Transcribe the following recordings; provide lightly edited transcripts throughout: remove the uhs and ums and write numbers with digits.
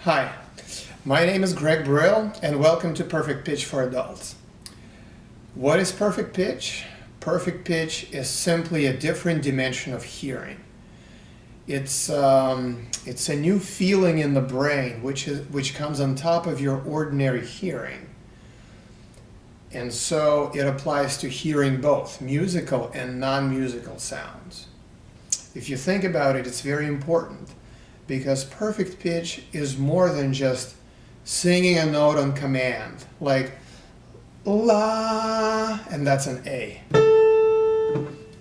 Hi, my name is gnbryl and welcome to Perfect Pitch for Adults. What is perfect pitch? Perfect pitch is simply a different dimension of hearing. It's a new feeling in the brain which comes on top of your ordinary hearing. And so it applies to hearing both musical and non-musical sounds. If you think about it, it's very important because perfect pitch is more than just singing a note on command, like la, and that's an A.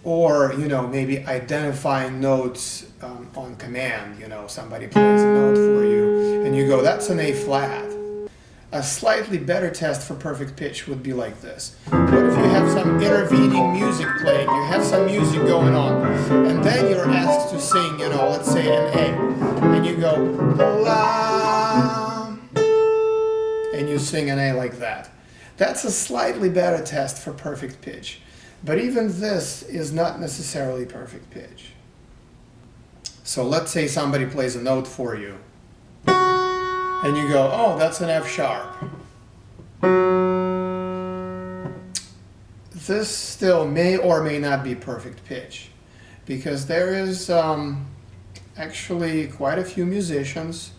Or, maybe identifying notes on command. Somebody plays a note for you and you go, that's an A flat. A slightly better test for perfect pitch would be like this. What if you have some intervening music playing, you have some music going on, and then you're asked to sing, let's say an A, and you go, la, and you sing an A like that. That's a slightly better test for perfect pitch. But even this is not necessarily perfect pitch. So let's say somebody plays a note for you, and you go, oh, that's an F sharp. This still may or may not be perfect pitch, because there is actually quite a few musicians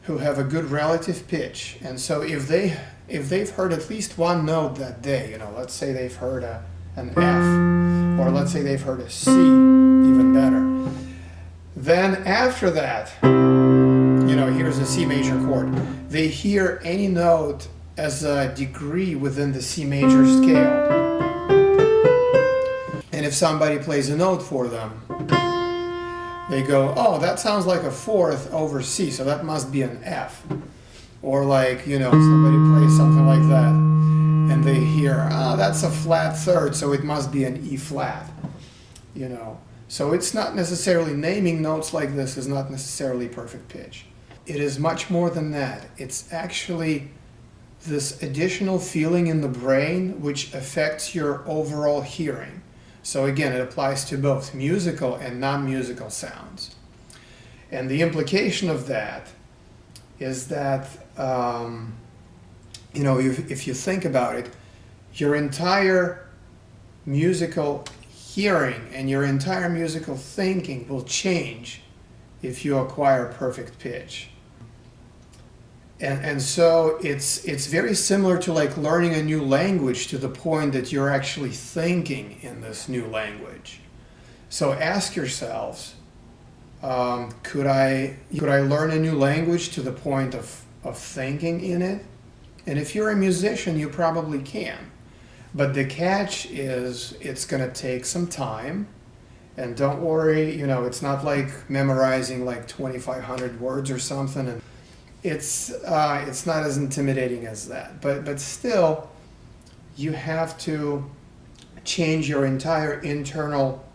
who have a good relative pitch. And so if they've heard at least one note that day, let's say they've heard an F, or let's say they've heard a C, even better. Then after that, here's a C major chord. They hear any note as a degree within the C major scale. And if somebody plays a note for them, they go, oh, that sounds like a fourth over C, so that must be an F. Or like, somebody plays something like that, and they hear, oh, that's a flat third, so it must be an E flat. So it's not necessarily, naming notes like this is not necessarily perfect pitch. It is much more than that. It's actually this additional feeling in the brain which affects your overall hearing. So again, it applies to both musical and non-musical sounds. And the implication of that is that, if you think about it, your entire musical hearing and your entire musical thinking will change if you acquire perfect pitch. And so it's very similar to like learning a new language to the point that you're actually thinking in this new language. So ask yourselves, could I learn a new language to the point of thinking in it? And if you're a musician, you probably can. But the catch is it's going to take some time. And don't worry, it's not like memorizing like 2,500 words or something. And it's not as intimidating as that. But still, you have to change your entire internal,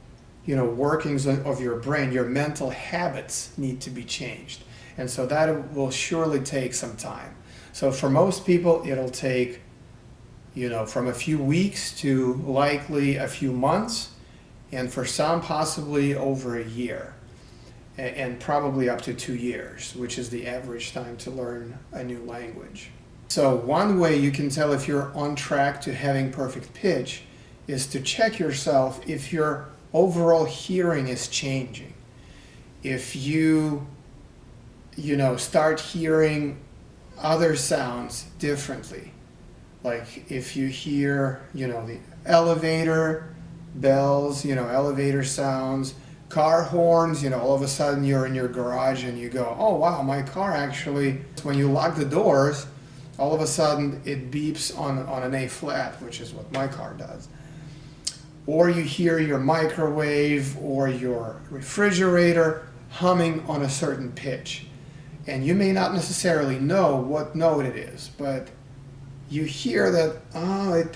workings of your brain. Your mental habits need to be changed. And so that will surely take some time. So for most people, it'll take, from a few weeks to likely a few months. And for some, possibly over a year, and probably up to 2 years, which is the average time to learn a new language. So one way you can tell if you're on track to having perfect pitch is to check yourself if your overall hearing is changing. If you, start hearing other sounds differently, like if you hear, the elevator, bells, elevator sounds, car horns, all of a sudden you're in your garage and you go, oh wow, my car actually, when you lock the doors, all of a sudden it beeps on an A flat, which is what my car does. Or you hear your microwave or your refrigerator humming on a certain pitch. And you may not necessarily know what note it is, but you hear that,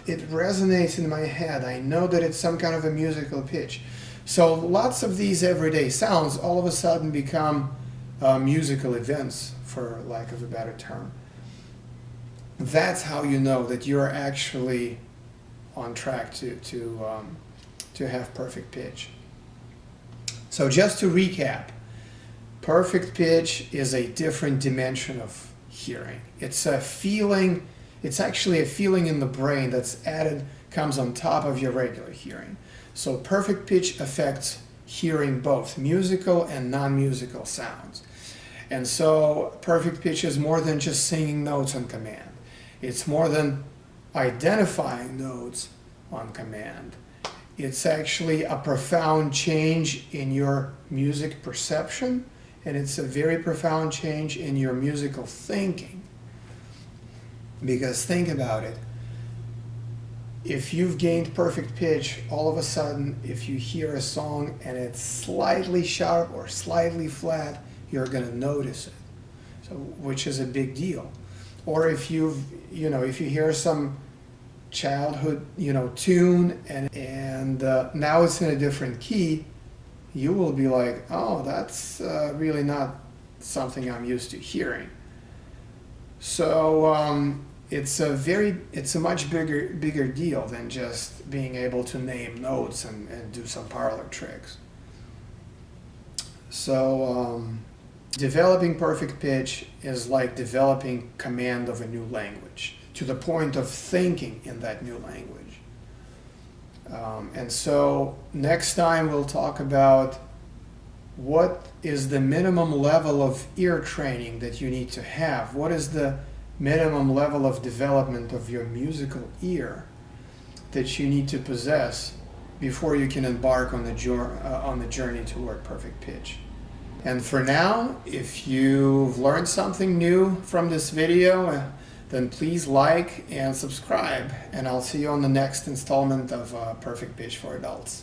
it resonates in my head. I know that it's some kind of a musical pitch. So lots of these everyday sounds all of a sudden become musical events, for lack of a better term. That's how you know that you're actually on track to have perfect pitch. So just to recap, Perfect pitch is a different dimension of hearing. It's a feeling, it's actually a feeling in the brain that's added, comes on top of your regular hearing. So perfect pitch affects hearing both musical and non-musical sounds. And so perfect pitch is more than just singing notes on command. It's more than identifying notes on command. It's actually a profound change in your music perception, and it's a very profound change in your musical thinking. Because think about it. If you've gained perfect pitch, all of a sudden, if you hear a song and it's slightly sharp or slightly flat, you're going to notice it, so which is a big deal. Or if if you hear some childhood tune and now it's in a different key, you will be like, oh, that's really not something I'm used to hearing. So it's a much bigger deal than just being able to name notes and do some parlor tricks. So developing perfect pitch is like developing command of a new language to the point of thinking in that new language. And so next time we'll talk about what is the minimum level of ear training that you need to have. What is the minimum level of development of your musical ear that you need to possess before you can embark on the journey toward perfect pitch. And for now, if you've learned something new from this video, then please like and subscribe, and I'll see you on the next installment of Perfect Pitch for Adults.